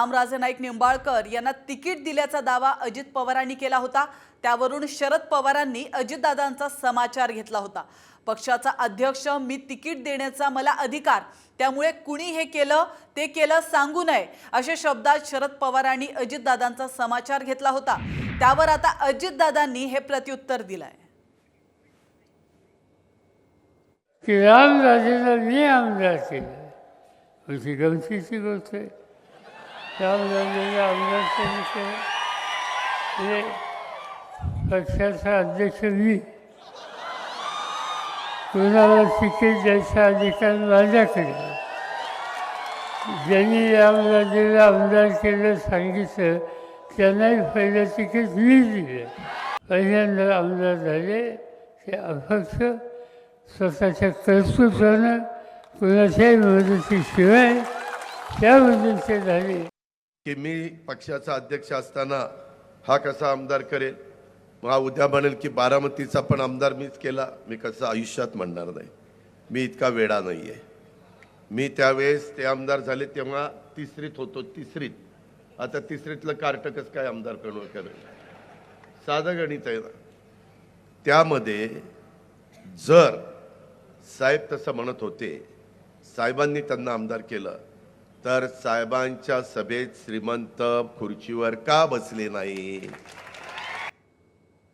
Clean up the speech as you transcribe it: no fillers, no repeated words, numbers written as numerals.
रामराजे नाईक निंबाळकर यांना तिकीट दिल्याचा दावा अजित पवारांनी केला होता। त्यावरून शरद पवारांनी अजितदादांचा समाचार घेतला होता। पक्षाचा अध्यक्ष मी तिकीट देण्याचा मला अधिकार, त्यामुळे कुणी हे केलं ते केलं सांगू नये अशा शब्दात शरद पवारांनी अजितदादांचा समाचार घेतला होता। त्यावर आता अजितदादांनी हे प्रत्युत्तर दिलंय की रामराजेला मी आमदार केलं। अशी गमतीची गोष्ट आहे। रामराजेला आमदार केलं हे पक्षाचा अध्यक्ष मी, कोणाला तिकीट द्यायचा अधिकार माझ्याकडे। ज्यांनी रामराजेला आमदार केलं सांगितलं त्यांनाही पहिलं तिकीट मी दिलं। पहिल्यांदा आमदार झाले ते अपक्ष स्वतःच्या कर्तृत्वानं कोणाच्याही मदतीशिवाय त्याबद्दल ते झाले की मी पक्षाचा अध्यक्ष असताना हा कसा आमदार करेल, मग उद्या म्हणेल की बारामतीचा पण आमदार मीच केला। मी कसं आयुष्यात म्हणणार नाही, मी इतका वेडा नाही आहे। मी त्यावेळेस ते आमदार झाले तेव्हा तिसरीत होतो, तिसरीत। आता तिसरीतलं कार्ट कसं काय आमदार करेल? साधं गणित आहे ना। त्यामध्ये जर साहेब तसं म्हणत होते, साहेबांनी त्यांना आमदार केलं, तर साहेबांच्या सभेत श्रीमंत खुर्चीवर का बसले नाही?